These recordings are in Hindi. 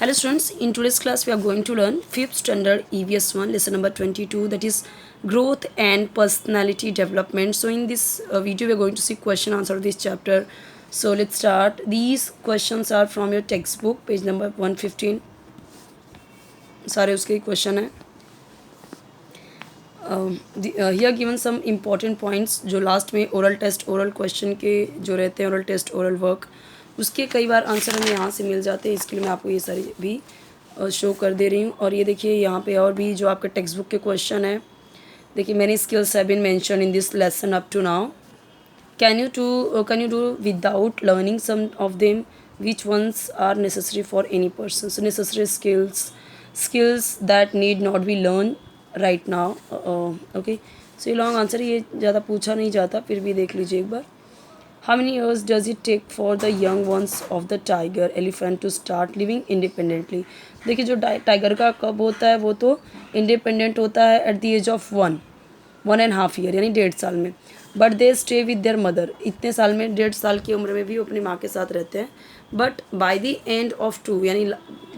Hello students, in today's class we are going to learn 5th standard EVS 1 lesson number 22, that is growth and personality development. So in this video we are going to see question answer of this chapter. So let's start. These questions are from your textbook page number 115. सारे उसके क्वेश्चन है. Here given some important points जो लास्ट में ओरल टेस्ट ओरल क्वेश्चन के जो रहते हैं ओरल टेस्ट ओरल वर्क उसके कई बार आंसर हमें यहाँ से मिल जाते हैं. इसके लिए मैं आपको ये सारी भी शो कर दे रही हूँ. और ये देखिए यहाँ पे और भी जो आपके टेक्स्ट बुक के क्वेश्चन है. देखिए many skills have been mention in this lesson up to now. Can you do without learning some of them, which ones are necessary for any person. So necessary skills that need not be learn right now. Okay, so ये लॉन्ग आंसर ये ज़्यादा पूछा नहीं जाता, फिर भी देख लीजिए एक बार. How many years does it take for the young ones of the tiger elephant to start living independently? देखिए जो टाइगर का कब होता है वो तो इंडिपेंडेंट होता है at the age of 1.5 year यानी 1.5 साल में. But they stay with their mother. इतने साल में 1.5 साल की उम्र में भी वो अपनी माँ के साथ रहते हैं. But by the end of 2 यानी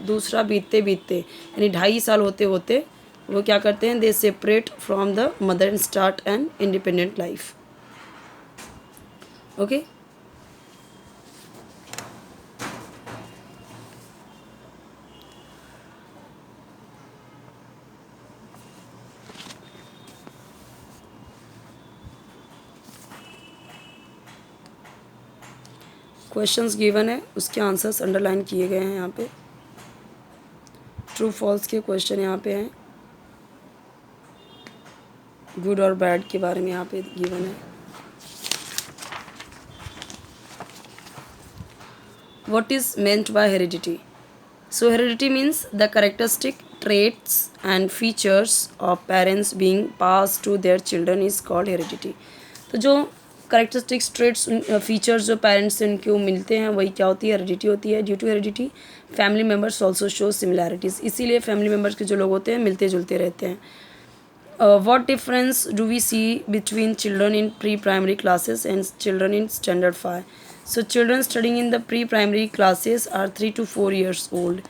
दूसरा बीतते बीतते यानी 2.5 साल होते होते वो क्या करते हैं, they separate from the mother and start an independent life. Okay, questions given है उसके आंसर्स अंडरलाइन किए गए हैं यहाँ पे. ट्रू फॉल्स के क्वेश्चन यहाँ पे हैं. गुड और बैड के बारे में यहाँ पे गिवन है. What is meant by heredity? So heredity means the characteristic traits and features of parents being passed to their children is called heredity. तो जो characteristics traits features जो parents से उनको मिलते हैं वही क्या होती है, heredity होती है. Due to heredity family members also show similarities. इसीलिए family members के जो लोग होते हैं मिलते जुलते रहते हैं. What difference do we see between children in pre-primary classes and children in standard 5? So children studying in the pre-primary classes are 3 to 4 years old.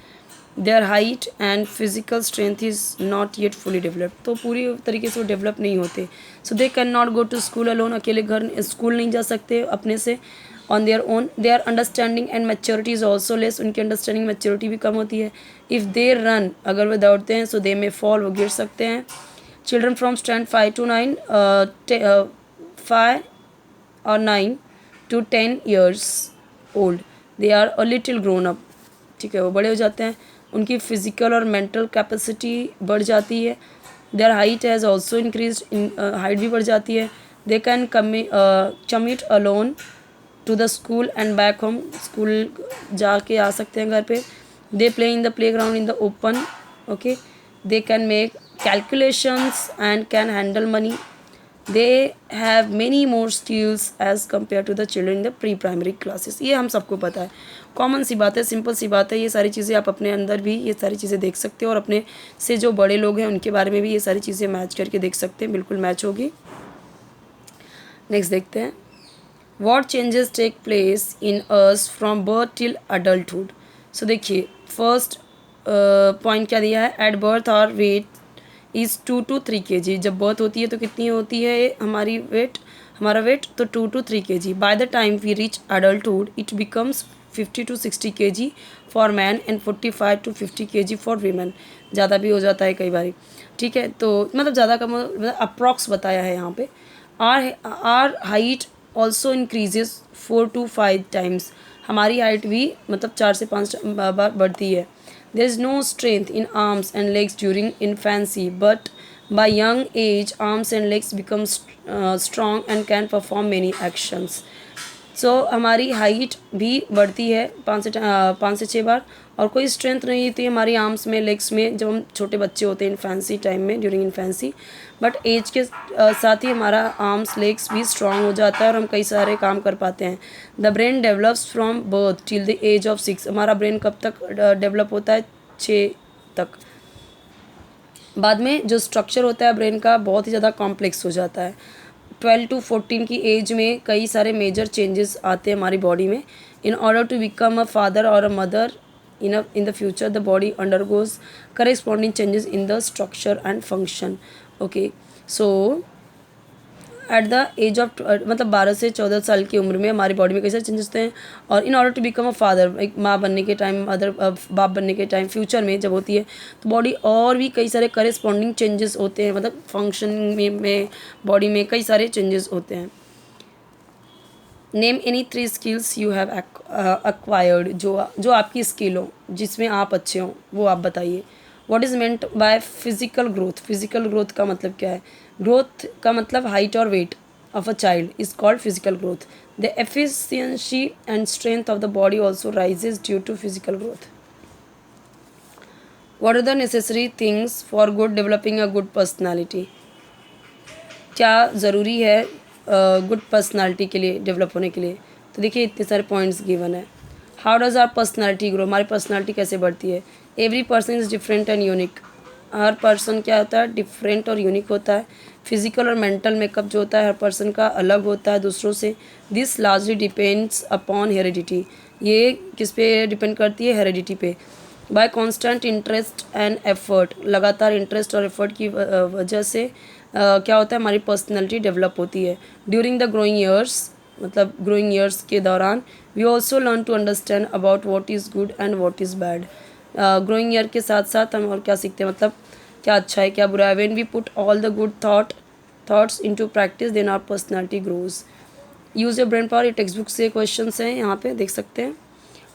Their height and physical strength is not yet fully developed. तो पूरी तरीके से वो डेवलप नहीं होते. So they cannot go to school alone. अकेले घर स्कूल नहीं जा सकते अपने से on their own. Their understanding and maturity is also less. उनकी understanding maturity भी कम होती है. If they run, अगर वो दौड़ते हैं so they may fall, वो गिर सकते हैं. Children from stand 5 to 9, 5 or 9 to 10 years old, they are a little grown up. ठीक है, वो बड़े हो जाते हैं. उनकी फिजिकल और मेंटल कैपेसिटी बढ़ जाती है. Their height has also increase. Height भी बढ़ जाती है. They can commit alone to the school and back home. School जाके आ सकते हैं घर पे. They play in the play ground in the open. Okay, they can make calculations and can handle money. They have many more skills as compared to the children in the pre-primary classes. ये हम सबको पता है, कॉमन सी बात है, सिंपल सी बात है. ये सारी चीज़ें आप अपने अंदर भी ये सारी चीज़ें देख सकते हो और अपने से जो बड़े लोग हैं उनके बारे में भी ये सारी चीज़ें मैच करके देख सकते हैं. बिल्कुल मैच होगी. नेक्स्ट देखते हैं. What changes take place in us from birth till adulthood? So देखिए फर्स्ट पॉइंट क्या दिया है, at birth our weight is 2 to 3 kg. जब बर्थ होती है तो कितनी होती है हमारा वेट तो 2 to 3 kg. By the time we reach adulthood it becomes 50 to 60 kg for man and 45 to 50 kg for women. ज़्यादा भी हो जाता है कई बार. ठीक है, तो मतलब ज़्यादा कम मतलब अप्रॉक्स बताया है यहाँ पे. Our height also increases 4 to 5 times. हमारी हाइट भी मतलब 4 से 5 बार बढ़ती है. There is no strength in arms and legs during infancy, but by young age, arms and legs become strong and can perform many actions. So हमारी हाइट भी बढ़ती है 5 से 6 बार और कोई स्ट्रेंथ नहीं होती है हमारी आर्म्स में लेग्स में जब हम छोटे बच्चे होते हैं इन्फेंसी टाइम में ड्यूरिंग इन्फेंसी. बट एज के साथ ही हमारा आर्म्स लेग्स भी स्ट्रॉन्ग हो जाता है और हम कई सारे काम कर पाते हैं. The brain develops from birth till the age of 6. हमारा ब्रेन कब तक डेवलप होता है, 6 तक. बाद में जो स्ट्रक्चर होता है ब्रेन का बहुत ही ज़्यादा कॉम्प्लेक्स हो जाता है. 12 to 14 की एज में कई सारे मेजर चेंजेस आते हैं हमारी बॉडी में. In order to become a father और a mother in the future the body undergoes corresponding changes in the structure and function. Okay, so at the age of मतलब 12 से 14 साल की उम्र में हमारी बॉडी में कई सारे चेंजेस होते हैं। और in order to become a father, एक माँ बनने के टाइम, अदर बाप बनने के टाइम, फ्यूचर में जब होती है तो बॉडी और भी कई सारे करेस्पॉन्डिंग चेंजेस होते हैं, मतलब फंक्शनिंग में बॉडी में कई सारे चेंजेस होते हैं। Name any 3 skills you have acquired, जो आपकी स्किल हो, जिसमें आप अच्छे हों, वो आप बताइए। What is meant by physical growth, physical growth का मतलब क्या है? ग्रोथ का मतलब हाइट और weight of a child is called physical growth. The efficiency and strength of the body also rises due to physical growth. What are the necessary things for good developing a good personality, क्या ज़रूरी है गुड पर्सनालिटी के लिए, डेवलप होने के लिए? तो देखिए इतने सारे पॉइंट्स गिवन है। How does our personality grow, हमारी पर्सनालिटी कैसे बढ़ती है? Every person is different and unique, हर पर्सन क्या होता है? डिफरेंट और यूनिक होता है। फिजिकल और मेंटल मेकअप जो होता है हर पर्सन का अलग होता है दूसरों से। This largely depends upon heredity, ये किस पे डिपेंड करती है? हेरिडिटी पे। By constant interest and effort, लगातार इंटरेस्ट और एफर्ट की वजह से क्या होता है? हमारी पर्सनैलिटी डेवलप होती है। ड्यूरिंग द ग्रोइंग ईयर्स, मतलब ग्रोइंग ईयर्स के दौरान we also learn to understand about what is good and what is bad. Growing year के साथ साथ हम और क्या सीखते हैं, मतलब क्या अच्छा है क्या बुरा है। When we put all the good thoughts into practice then our personality grows. Use your brain power, ये टेक्स्ट बुक से क्वेश्चन हैं, यहाँ पे देख सकते हैं।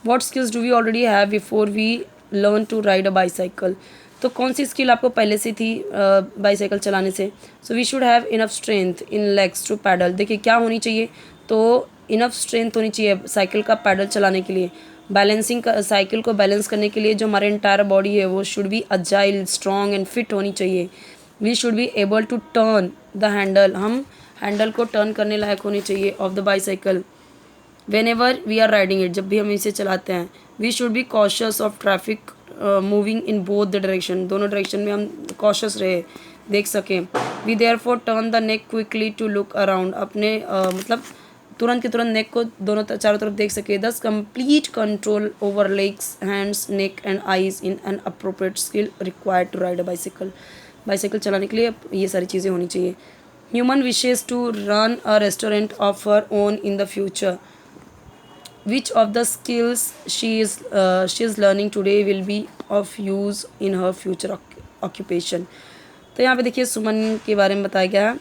What skills do we already have before we learn to ride a bicycle, तो कौन सी स्किल आपको पहले से थी बाईसाइकिल चलाने से? So we should have enough strength in legs to pedal, देखिए क्या होनी चाहिए? तो इनफ स्ट्रेंथ होनी चाहिए साइकिल का पैडल चलाने के लिए। बैलेंसिंग का, साइकिल को बैलेंस करने के लिए जो हमारे इंटायर बॉडी है वो should be agile, strong and fit होनी चाहिए। We should be able to turn the handle, हम हैंडल को टर्न करने लायक होनी चाहिए of the bicycle. Whenever we are riding it, जब भी हम इसे चलाते हैं। We should be cautious of traffic moving in both the direction, दोनों डायरेक्शन में हम कॉशियस रहे, देख सकें। We therefore turn the neck quickly to look around, अपने मतलब तुरंत के तुरंत नेक को दोनों चारों तरफ देख सके। Thus complete control over legs, hands, neck and eyes in an appropriate skill required to ride a bicycle, bicycle चलाने के लिए ये सारी चीज़ें होनी चाहिए। Human wishes to run a restaurant of her own in the future, which of the skills she is learning today will be of use in her future occupation। तो यहाँ पे देखिए सुमन के बारे में बताया गया है।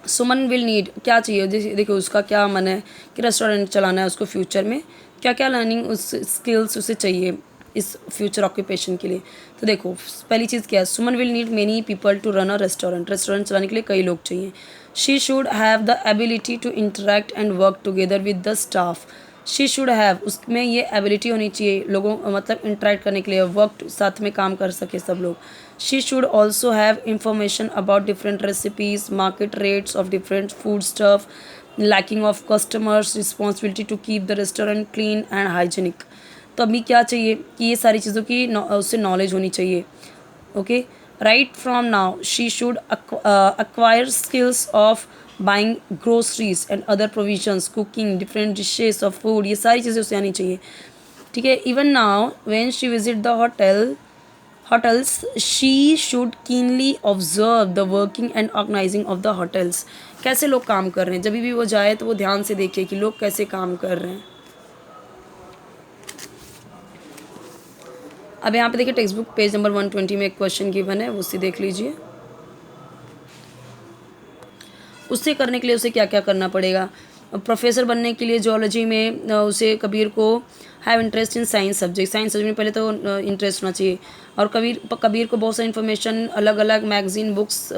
सुमन विल नीड, क्या चाहिए? देखिए उसका क्या मन है कि रेस्टोरेंट चलाना है उसको फ्यूचर में, क्या क्या लर्निंग उस स्किल्स उसे चाहिए इस फ्यूचर ऑक्यूपेशन के लिए। तो देखो पहली चीज़ क्या है? Suman will need many people to run a restaurant, restaurant चलाने के लिए कई लोग चाहिए। She should have the ability to interact and work together with the staff, she should have, उसमें ये एबिलिटी होनी चाहिए लोगों, मतलब इंटरेक्ट करने के लिए, वर्क साथ में काम कर सके सब लोग। She should also have information about different recipes, market rates of different food stuff, lacking of customers, responsibility to keep the restaurant clean and hygienic. तो अभी क्या चाहिए कि ये सारी चीज़ों की उससे नॉलेज होनी चाहिए। Okay, right from now she should acquire skills of buying groceries and other provisions, cooking different dishes of food, ये सारी चीज़ें उसे आनी चाहिए। ठीक है, even now when she visit the hotels she should keenly observe the working and organizing of the hotels, कैसे लोग काम कर रहे हैं, जब भी वो जाए तो वो ध्यान से देखे कि लोग कैसे काम कर रहे हैं। अब यहाँ पे देखिए टेक्स्ट बुक पेज नंबर 120 में एक क्वेश्चन गिवन है, वो उसे देख लीजिए। उससे करने के लिए उसे क्या क्या करना पड़ेगा? प्रोफेसर बनने के लिए जियोलॉजी में उसे कबीर को have interest in science subject, science subject में पहले तो इंटरेस्ट होना चाहिए। और कबीर को बहुत सारी इन्फॉर्मेशन, अलग अलग मैगजीन, बुक्स,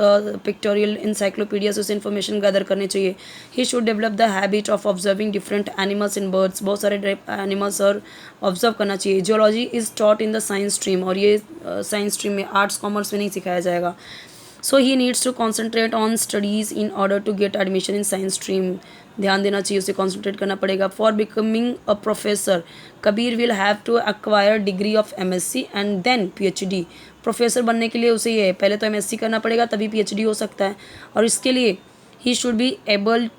पिक्टोरियल, इंसाइक्लोपीडिया से उसे इन्फॉर्मेशन गैदर करनी चाहिए। He should develop the habit of observing different animals and birds, बहुत सारे एनिमल्स और ऑब्जर्व करना चाहिए। Geology is taught in the science stream, और ये साइंस स्ट्रीम में, आर्ट्स कॉमर्स में नहीं सिखाया जाएगा। So he needs to concentrate on studies in order to get admission in science stream, ध्यान देना चाहिए, उसे कॉन्सेंट्रेट करना पड़ेगा। For becoming a professor Kabir will have to acquire degree of MSc and then PhD, professor बनने के लिए उसे ये पहले तो MSc करना पड़ेगा तभी PhD हो सकता है। और इसके लिए ही should be able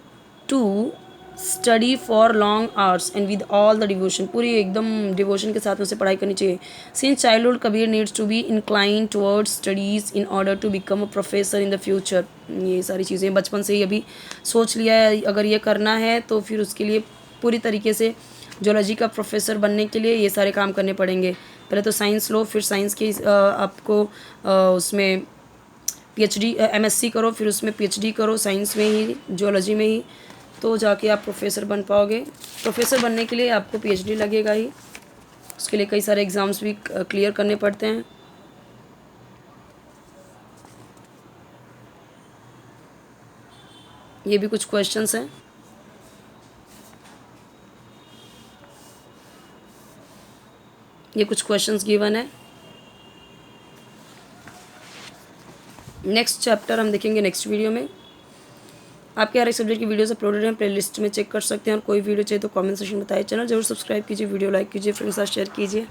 to study for long hours and with all the devotion, पूरी एकदम डिवोशन के साथ उसे पढ़ाई करनी चाहिए. Since childhood Kabir needs to be incline towards studies in order to become a professor in the future. ये सारी चीज़ें बचपन से ही अभी सोच लिया है, अगर ये करना है तो फिर उसके लिए पूरी तरीके से जूलॉजी का प्रोफेसर बनने के लिए ये सारे काम करने पड़ेंगे. पहले तो साइंस लो, फिर साइंस की आपको उसमें पीएचडी एमएससी करो, फिर उसमें पीएचडी करो साइंस में ही, जूलॉजी में ही, तो जाके आप प्रोफेसर बन पाओगे. प्रोफेसर बनने के लिए आपको पीएचडी लगेगा ही, उसके लिए कई सारे एग्ज़ाम्स भी क्लियर करने पड़ते हैं. ये भी कुछ क्वेश्चंस हैं. ये कुछ क्वेश्चंस गिवन है. नेक्स्ट चैप्टर हम देखेंगे नेक्स्ट वीडियो में. आपके हर एक सब्जेक्ट की वीडियोस अपलोडेड हैं, प्लेलिस्ट में चेक कर सकते हैं. और कोई वीडियो चाहिए तो कमेंट सेक्शन में बताइए. चैनल जरूर सब्सक्राइब कीजिए, वीडियो लाइक कीजिए, फ्रेंड्स के साथ शेयर कीजिए.